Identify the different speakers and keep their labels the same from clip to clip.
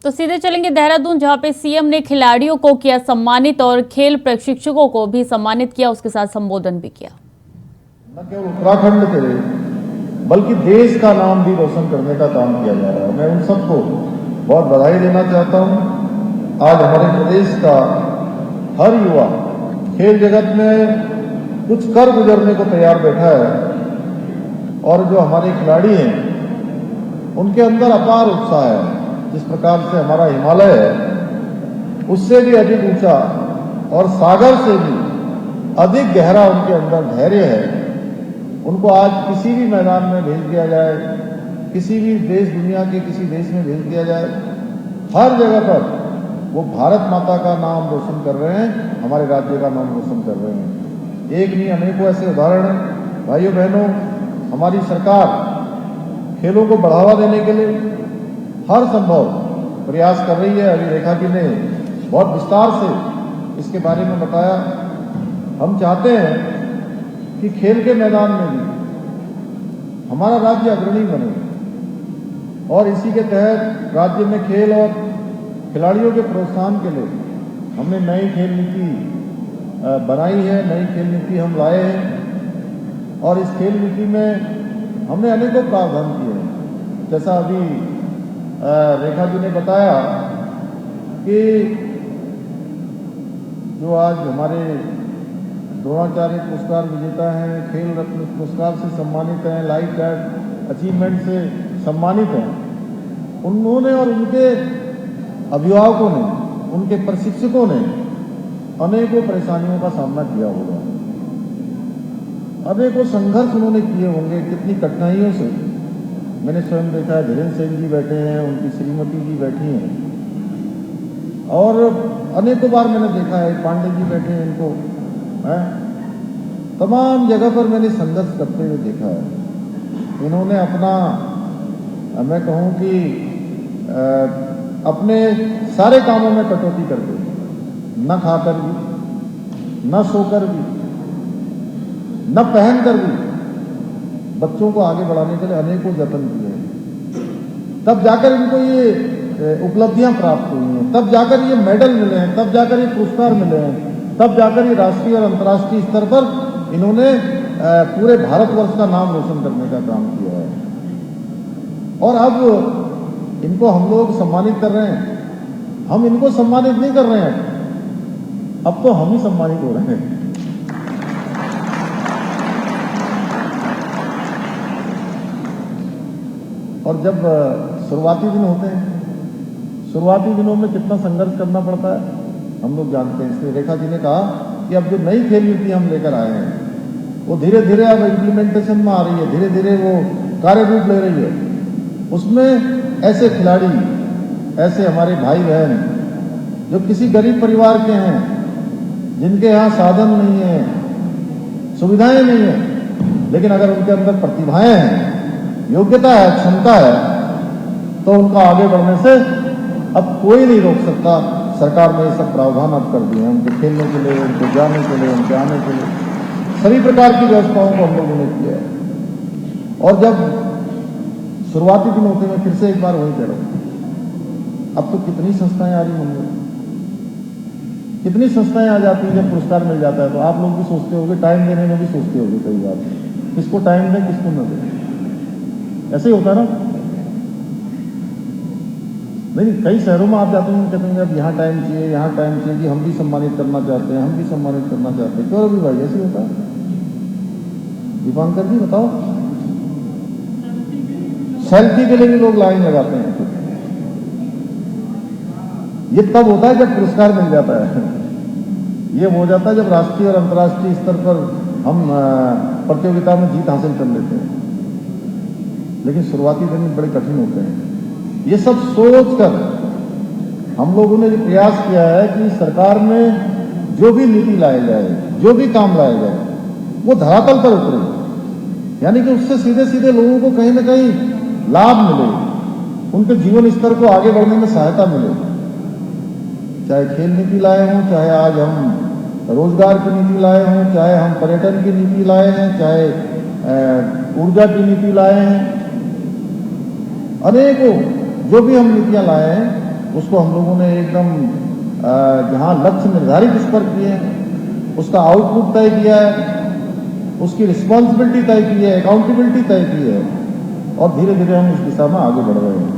Speaker 1: तो सीधे चलेंगे देहरादून, जहां पे सीएम ने खिलाड़ियों को किया सम्मानित और खेल प्रशिक्षकों को भी सम्मानित किया, उसके साथ संबोधन भी किया।
Speaker 2: न केवल उत्तराखंड के बल्कि देश का नाम भी रोशन करने का काम किया जा रहा है। मैं उन सबको बहुत बधाई देना चाहता हूं। आज हमारे प्रदेश का हर युवा खेल जगत में कुछ कर गुजरने को तैयार बैठा है और जो हमारे खिलाड़ी हैं उनके अंदर अपार उत्साह है। जिस प्रकार से हमारा हिमालय है उससे भी अधिक ऊंचा और सागर से भी अधिक गहरा उनके अंदर धैर्य है। उनको आज किसी भी मैदान में भेज दिया जाए, किसी भी देश दुनिया के किसी देश में भेज दिया जाए, हर जगह पर वो भारत माता का नाम रोशन कर रहे हैं, हमारे राज्य का नाम रोशन कर रहे हैं। एक नहीं अनेकों ऐसे उदाहरण हैं। भाइयों बहनों, हमारी सरकार खेलों को बढ़ावा देने के लिए हर संभव प्रयास कर रही है। अभी रेखा जी ने बहुत विस्तार से इसके बारे में बताया। हम चाहते हैं कि खेल के मैदान में भी हमारा राज्य अग्रणी बने और इसी के तहत राज्य में खेल और खिलाड़ियों के प्रोत्साहन के लिए हमने नई खेल नीति बनाई है, नई खेल नीति हम लाए हैं और इस खेल नीति में हमने अनेकों प्रावधान किए हैं। जैसा अभी रेखा जी ने बताया कि जो आज हमारे द्रोणाचार्य पुरस्कार विजेता हैं, खेल रत्न पुरस्कार से सम्मानित हैं, लाइफ गार्ड अचीवमेंट से सम्मानित हैं, उन्होंने और उनके अभिभावकों ने, उनके प्रशिक्षकों ने अनेकों परेशानियों का सामना किया होगा, अनेकों संघर्ष उन्होंने किए होंगे। कितनी कठिनाइयों से मैंने स्वयं देखा है। धीरेन्द्र सिंह जी बैठे हैं, उनकी श्रीमती जी बैठी हैं और अनेकों बार मैंने देखा है, पांडे जी बैठे हैं, इनको तमाम जगह पर मैंने संघर्ष करते हुए देखा है। इन्होंने अपना, मैं कहूँ कि अपने सारे कामों में कटौती कर दी, न खाकर भी, न सोकर भी, न पहनकर भी बच्चों को आगे बढ़ाने के लिए अनेकों जतन किए हैं। तब जाकर इनको ये उपलब्धियां प्राप्त हुई हैं, तब जाकर ये मेडल मिले हैं, तब जाकर ये पुरस्कार मिले हैं, तब जाकर ये राष्ट्रीय और अंतर्राष्ट्रीय स्तर पर इन्होंने पूरे भारतवर्ष का नाम रोशन करने का काम किया है। और अब इनको हम लोग सम्मानित कर रहे हैं। हम इनको सम्मानित नहीं कर रहे हैं, अब तो हम ही सम्मानित हो रहे हैं। और जब शुरुआती दिन होते हैं, शुरुआती दिनों में कितना संघर्ष करना पड़ता है हम लोग जानते हैं। इसलिए रेखा जी ने कहा कि अब जो नई खेल नीति हम लेकर आए हैं वो धीरे धीरे अब इम्प्लीमेंटेशन में आ रही है, धीरे धीरे वो कार्य रूप ले रही है। उसमें ऐसे खिलाड़ी, ऐसे हमारे भाई बहन जो किसी गरीब परिवार के हैं, जिनके यहाँ साधन नहीं है, सुविधाएं नहीं है, लेकिन अगर उनके अंदर प्रतिभाएं हैं, योग्यता है, क्षमता है, तो उनका आगे बढ़ने से अब कोई नहीं रोक सकता। सरकार ने ये सब प्रावधान अब कर दिए हैं उनके खेलने के लिए, उनके जाने के लिए, उनके आने के लिए, सभी प्रकार की व्यवस्थाओं को हम लोगों ने किया है। और जब शुरुआती दिन होते हैं, फिर से एक बार वही कह रहा हूं, अब तो कितनी संस्थाएं आ रही होंगी, कितनी संस्थाएं आ जाती हैं जब पुरस्कार मिल जाता है। तो आप लोग भी सोचते होंगे, टाइम देने में भी सोचते होंगे कई बार, किसको टाइम दें, किसको न दें। ऐसे ही होता है ना? नहीं, कई शहरों में आप जाते हैं, कहते हैं अब यहाँ टाइम चाहिए, यहाँ टाइम चाहिए, कि हम भी सम्मानित करना चाहते हैं, हम भी सम्मानित करना चाहते हैं। क्यों भी भाई ऐसे होता है? दीपांकर जी बताओ। सेल्फी के लिए भी लोग लाइन लगाते हैं। ये तब होता है जब पुरस्कार मिल जाता है। ये हो जाता है जब राष्ट्रीय और अंतर्राष्ट्रीय स्तर पर हम प्रतियोगिता में जीत हासिल कर लेते हैं। लेकिन शुरुआती दिन बड़े कठिन होते हैं। ये सब सोचकर हम लोगों ने प्रयास किया है कि सरकार में जो भी नीति लाया जाए, जो भी काम लाया जाए, वो धरातल पर उतरे, यानी कि उससे सीधे सीधे लोगों को कहीं ना कहीं लाभ मिले, उनके जीवन स्तर को आगे बढ़ने में सहायता मिले। चाहे खेल नीति लाए हों, चाहे आज हम रोजगार की नीति लाए हों, चाहे हम पर्यटन की नीति लाए हैं, चाहे ऊर्जा की नीति लाए हैं, अनेकों जो भी हम नीतियां लाए हैं, उसको हम लोगों ने एकदम जहाँ लक्ष्य निर्धारित इस पर किए हैं, उसका आउटपुट तय किया है, उसकी रिस्पॉन्सिबिलिटी तय की है, अकाउंटेबिलिटी तय की है और धीरे धीरे हम इस दिशा में आगे बढ़ रहे हैं।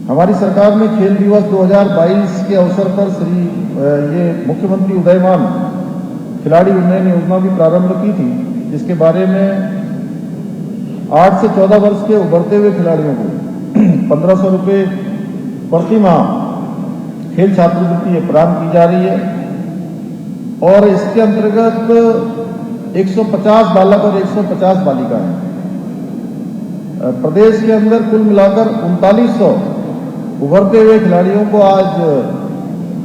Speaker 2: हमारी सरकार ने खेल दिवस 2022 के अवसर पर ये मुख्यमंत्री उदयमान खिलाड़ी उन्नयन योजना भी प्रारंभ की थी, जिसके बारे में 8 से 14 वर्ष के उभरते हुए खिलाड़ियों को 1500 रुपये प्रति माह खेल छात्रवृत्ति प्रदान की जा रही है और इसके अंतर्गत 150 बालक और 150 बालिका हैं। प्रदेश के अंदर कुल मिलाकर 3900 उभरते हुए खिलाड़ियों को आज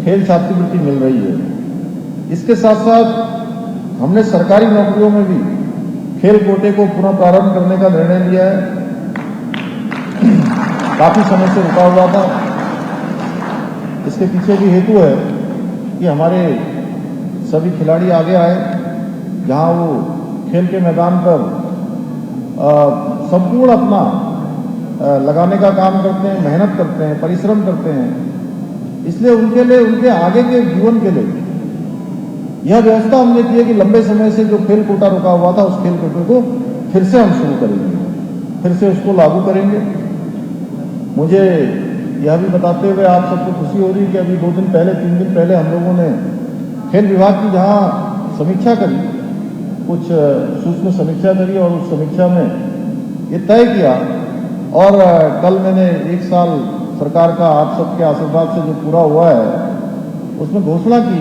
Speaker 2: खेल छात्रवृत्ति मिल रही है। इसके साथ साथ हमने सरकारी नौकरियों में भी खेल कोटे को पुनः प्रारंभ करने का निर्णय लिया है। काफी समय से रुका हुआ था। इसके पीछे भी हेतु है कि हमारे सभी खिलाड़ी आगे आए, जहां वो खेल के मैदान पर संपूर्ण अपना लगाने का काम करते हैं, मेहनत करते हैं, परिश्रम करते हैं। इसलिए उनके लिए, उनके आगे के जीवन के लिए यह व्यवस्था हमने की है कि लंबे समय से जो खेल कोटा रुका हुआ था, उस खेल कोटे को फिर से हम शुरू करेंगे, फिर से उसको लागू करेंगे। मुझे यह भी बताते हुए आप सबको खुशी हो रही है कि अभी 2 दिन पहले, 3 दिन पहले हम लोगों ने खेल विभाग की जहां समीक्षा करी, कुछ सूक्ष्म समीक्षा करी और उस समीक्षा में ये तय किया और कल मैंने 1 साल सरकार का आप सबके आशीर्वाद से जो पूरा हुआ है, उसमें घोषणा की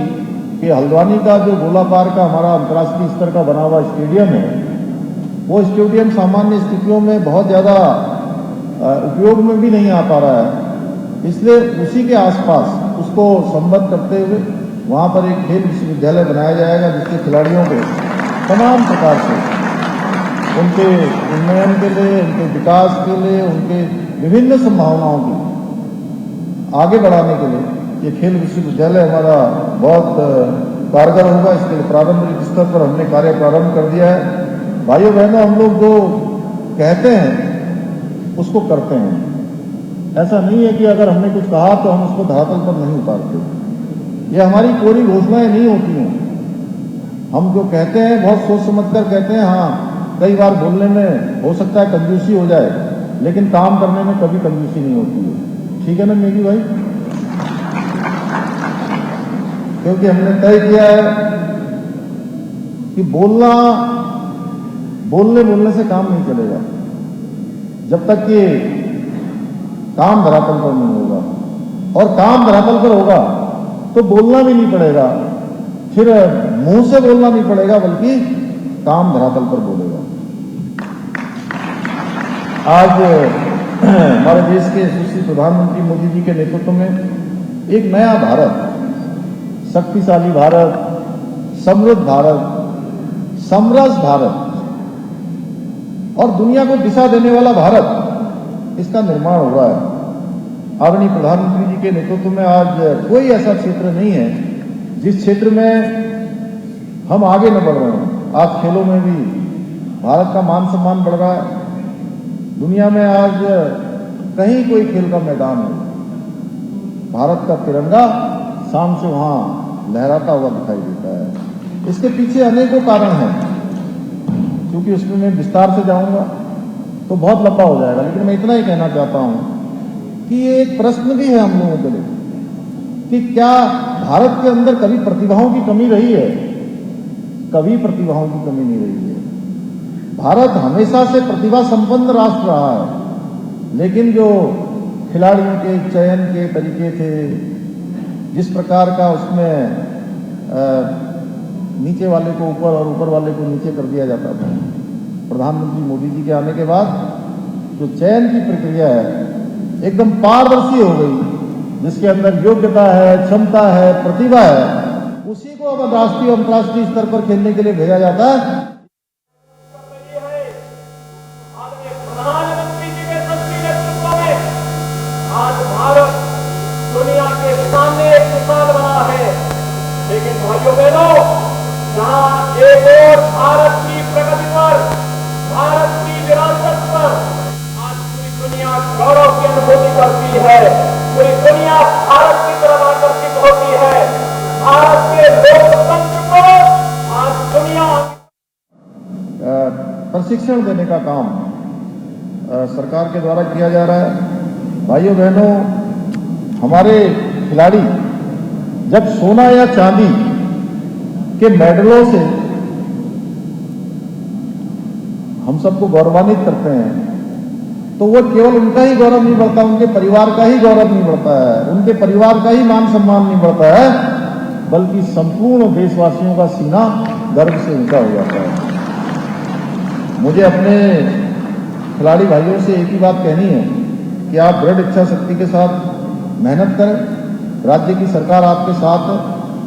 Speaker 2: कि हल्द्वानी का जो गोलापार का हमारा अंतर्राष्ट्रीय स्तर का बना हुआ स्टेडियम है, वो स्टेडियम सामान्य स्थितियों में बहुत ज़्यादा उपयोग में भी नहीं आ पा रहा है। इसलिए उसी के आसपास उसको संबद्ध करते हुए वहाँ पर एक खेल विश्वविद्यालय बनाया जाएगा, जिससे खिलाड़ियों को तमाम प्रकार से उनके उन्नयन के लिए, उनके विकास के लिए, उनके विभिन्न संभावनाओं की आगे बढ़ाने के लिए ये खेल विश्वविद्यालय हमारा बहुत कारगर होगा। इसके लिए प्रारंभिक स्तर पर हमने कार्य प्रारंभ कर दिया है। भाइयों बहनों, हम लोग जो कहते हैं उसको करते हैं। ऐसा नहीं है कि अगर हमने कुछ कहा तो हम उसको धरातल पर नहीं उतारते। ये हमारी कोरी घोषणाएं नहीं होती हैं। हम जो कहते हैं बहुत सोच समझ कर कहते हैं। हाँ, कई बार बोलने में हो सकता है कंजूसी हो जाए, लेकिन काम करने में कभी कंजूसी नहीं होती है। ठीक है ना मेगी भाई? क्योंकि हमने तय किया है कि बोलने से काम नहीं चलेगा जब तक कि काम धरातल पर नहीं होगा, और काम धरातल पर होगा तो बोलना भी नहीं पड़ेगा, फिर मुंह से बोलना नहीं पड़ेगा, बल्कि काम धरातल पर बोलेगा। आज हमारे देश के यशस्वी प्रधानमंत्री मोदी जी के नेतृत्व में एक नया भारत, शक्तिशाली भारत, समृद्ध भारत, समरस भारत और दुनिया को दिशा देने वाला भारत, इसका निर्माण हो रहा है। आदरणीय प्रधानमंत्री जी के नेतृत्व में आज कोई ऐसा क्षेत्र नहीं है जिस क्षेत्र में हम आगे न बढ़ रहे हैं। आज खेलों में भी भारत का मान सम्मान बढ़ रहा है। दुनिया में आज कहीं कोई खेल का मैदान है, भारत का तिरंगा शाम से वहां लहराता हुआ दिखाई देता है। इसके पीछे अनेकों कारण हैं, क्योंकि उसमें मैं विस्तार से जाऊंगा तो बहुत लंबा हो जाएगा, लेकिन मैं इतना ही कहना चाहता हूं कि ये एक प्रश्न भी है हम लोगों के लिए कि क्या भारत के अंदर कभी प्रतिभाओं की कमी रही है? कभी प्रतिभाओं की कमी नहीं रही है। भारत हमेशा से प्रतिभा संपन्न राष्ट्र रहा है, लेकिन जो खिलाड़ियों के चयन के तरीके थे, जिस प्रकार का उसमें नीचे वाले को ऊपर और ऊपर वाले को नीचे कर दिया जाता था, प्रधानमंत्री मोदी जी के आने के बाद जो चयन की प्रक्रिया है एकदम पारदर्शी हो गई, जिसके अंदर योग्यता है, क्षमता है, प्रतिभा है, उसी को अब राष्ट्रीय और अंतर्राष्ट्रीय स्तर पर खेलने के लिए भेजा जाता है।
Speaker 3: प्रधानमंत्री जी के सक्रिय नेतृत्व में आज भारत दुनिया के सामने एक मिसाल बना है। लेकिन भाइयों बहनों, जहां एक और भारत की प्रगति पर, भारत की विरासत पर आज पूरी दुनिया गौरव की अनुभूति करती है, पूरी दुनिया
Speaker 2: प्रशिक्षण देने का काम सरकार के द्वारा किया जा रहा है। भाइयों बहनों, हमारे खिलाड़ी जब सोना या चांदी के मेडलों से हम सबको गौरवान्वित करते हैं, तो वो केवल उनका ही गौरव नहीं बढ़ता, उनके परिवार का ही गौरव नहीं बढ़ता है, उनके परिवार का ही मान सम्मान नहीं बढ़ता है, बल्कि संपूर्ण देशवासियों का सीना गर्व से ऊंचा हो जाता है। मुझे अपने खिलाड़ी भाइयों से एक ही बात कहनी है कि आप दृढ़ इच्छा शक्ति के साथ मेहनत करें। राज्य की सरकार आपके साथ है,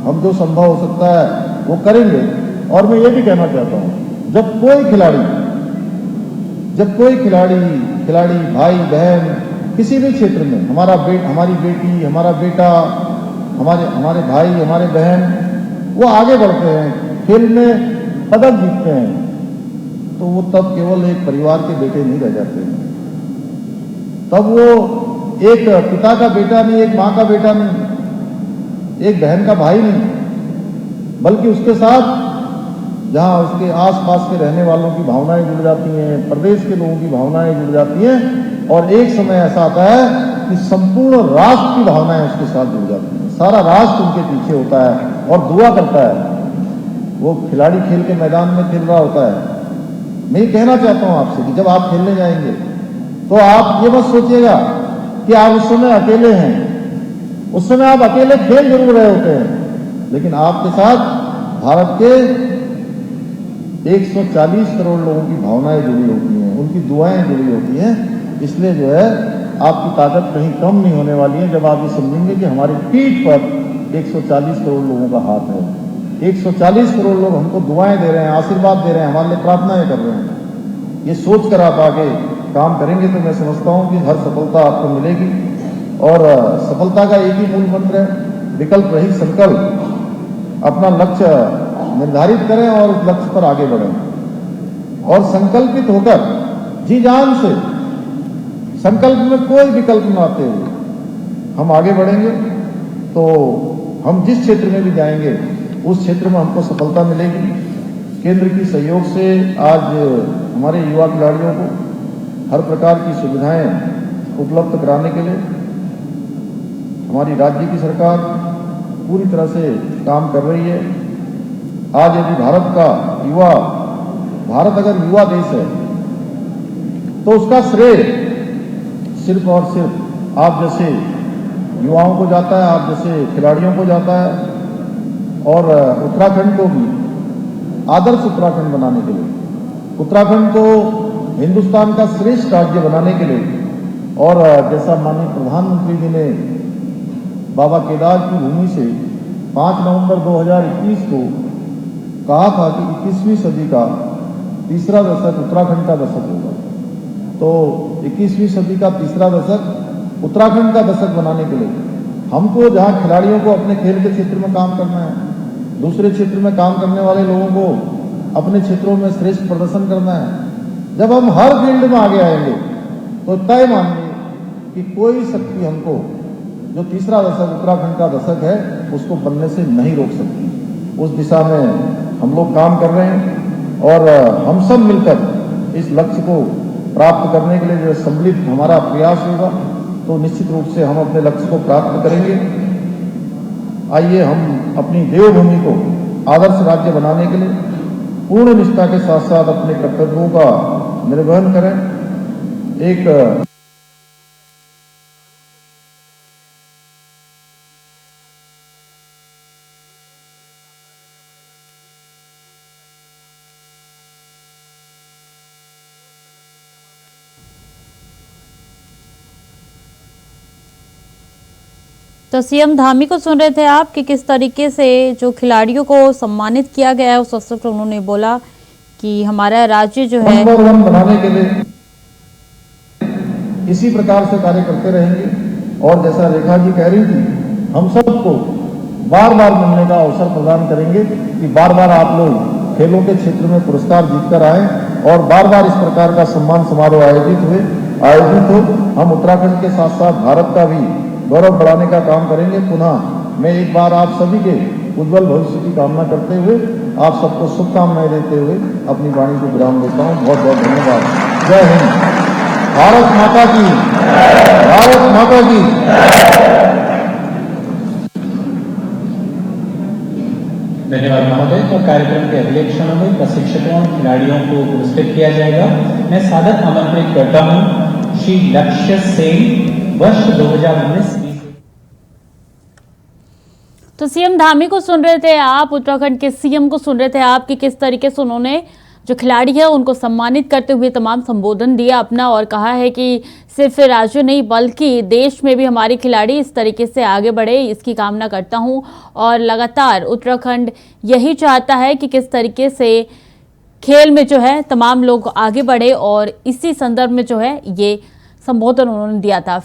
Speaker 2: हम जो संभव हो सकता है वो करेंगे। और मैं ये भी कहना चाहता हूं, जब कोई खिलाड़ी भाई बहन किसी भी क्षेत्र में, हमारी बेटी, हमारा बेटा, हमारे भाई, हमारे बहन, वो आगे बढ़ते हैं, खेल में पदक जीतते हैं, तो वो तब केवल एक परिवार के बेटे नहीं रह जाते। तब वो एक पिता का बेटा नहीं, एक मां का बेटा नहीं, एक बहन का भाई नहीं, बल्कि उसके साथ जहां उसके आसपास के रहने वालों की भावनाएं जुड़ जाती हैं, प्रदेश के लोगों की भावनाएं जुड़ जाती हैं, और एक समय ऐसा आता है कि संपूर्ण राष्ट्र की भावनाएं उसके साथ जुड़ जाती हैं। सारा राष्ट्र उनके पीछे होता है और दुआ करता है। वो खिलाड़ी खेल के मैदान में खेल रहा होता है। मैं ये कहना चाहता हूं आपसे कि जब आप खेलने जाएंगे तो आप ये मत सोचिएगा कि आप उस समय अकेले हैं। उस समय आप अकेले खेल जरूर रहे होते हैं, लेकिन आपके साथ भारत के 140 करोड़ लोगों की भावनाएं जुड़ी होती हैं, उनकी दुआएं जुड़ी होती हैं। इसलिए जो है आपकी ताकत कहीं कम नहीं होने वाली है जब आप ये समझेंगे कि हमारी पीठ पर 140 करोड़ लोगों का हाथ है। 140 करोड़ लोग हमको दुआएं दे रहे हैं, आशीर्वाद दे रहे हैं, हमारे लिए प्रार्थनाएं कर रहे हैं। ये सोच कर आप आगे काम करेंगे तो मैं समझता हूं कि हर सफलता आपको मिलेगी। और सफलता का एक ही मूल मंत्र है, विकल्प रहित संकल्प। अपना लक्ष्य निर्धारित करें और उस लक्ष्य पर आगे बढ़ें, और संकल्पित होकर जी जान से, संकल्प में कोई विकल्प न आते हुए हम आगे बढ़ेंगे, तो हम जिस क्षेत्र में भी जाएंगे उस क्षेत्र में हमको सफलता मिलेगी। केंद्र की सहयोग से आज हमारे युवा खिलाड़ियों को हर प्रकार की सुविधाएं उपलब्ध कराने के लिए हमारी राज्य की सरकार पूरी तरह से काम कर रही है। आज यदि भारत अगर युवा देश है तो उसका श्रेय सिर्फ और सिर्फ आप जैसे युवाओं को जाता है, आप जैसे खिलाड़ियों को जाता है। और उत्तराखंड को भी आदर्श उत्तराखंड बनाने के लिए, उत्तराखंड को हिंदुस्तान का श्रेष्ठ राज्य बनाने के लिए, और जैसा माननीय प्रधानमंत्री जी ने बाबा केदार की भूमि से 5 नवंबर 2021 को कहा था कि 21वीं सदी का तीसरा दशक उत्तराखंड का दशक होगा, तो 21वीं सदी का तीसरा दशक उत्तराखंड का दशक बनाने के लिए हमको जहां खिलाड़ियों को अपने खेल के क्षेत्र में काम करना है, दूसरे क्षेत्र में काम करने वाले लोगों को अपने क्षेत्रों में श्रेष्ठ प्रदर्शन करना है। जब हम हर फील्ड में आगे आएंगे तो तय मानिए कि कोई शक्ति हमको जो तीसरा दशक उत्तराखंड का दशक है उसको बनने से नहीं रोक सकती। उस दिशा में हम लोग काम कर रहे हैं, और हम सब मिलकर इस लक्ष्य को प्राप्त करने के लिए जो सम्मिलित हमारा प्रयास होगा तो निश्चित रूप से हम अपने लक्ष्य को प्राप्त करेंगे। आइए हम अपनी देवभूमि को आदर्श राज्य बनाने के लिए पूर्ण निष्ठा के साथ साथ अपने कर्तव्यों का निर्वहन करें। एक
Speaker 1: तो सीएम धामी को सुन रहे थे आप कि किस तरीके से जो खिलाड़ियों को सम्मानित किया गया है उस अवसर पर उन्होंने बोला कि हमारा राज्य जो है
Speaker 2: नंबर 1 बनाने के लिए इसी प्रकार से कार्य करते रहेंगे। और जैसा रेखा जी कह रही थी, हम सबको बार बार मिलने का अवसर प्रदान करेंगे कि बार बार आप लोग खेलों के क्षेत्र में पुरस्कार जीतकर आए और बार बार इस प्रकार का सम्मान समारोह आयोजित हो। हम उत्तराखंड के साथ साथ भारत का भी गौरव बढ़ाने का काम करेंगे। पुनः मैं एक बार आप सभी के उज्जवल भविष्य की कामना करते हुए आप सबको शुभकामनाएं देते हुए अपनी वाणी को विराम देता हूँ। बहुत बहुत धन्यवाद। जय हिंद। भारत माता की, भारत माता की।
Speaker 4: धन्यवाद महोदय। तो कार्यक्रम के अगले क्षणों में प्रशिक्षकों और खिलाड़ियों को पुरस्कृत किया जाएगा। मैं सादर आमंत्रित करता हूं श्री लक्ष्य सेन, वर्ष 2019-20।
Speaker 1: तो सीएम धामी को सुन रहे थे आप, उत्तराखंड के सीएम को सुन रहे थे आप कि किस तरीके से उन्होंने जो खिलाड़ी है उनको सम्मानित करते हुए तमाम संबोधन दिया अपना, और कहा है कि सिर्फ राज्य नहीं बल्कि देश में भी हमारे खिलाड़ी इस तरीके से आगे बढ़े, इसकी कामना करता हूं। और लगातार उत्तराखंड यही चाहता है कि किस तरीके से खेल में जो है तमाम लोग आगे बढ़े, और इसी संदर्भ में जो है ये संबोधन उन्होंने दिया था।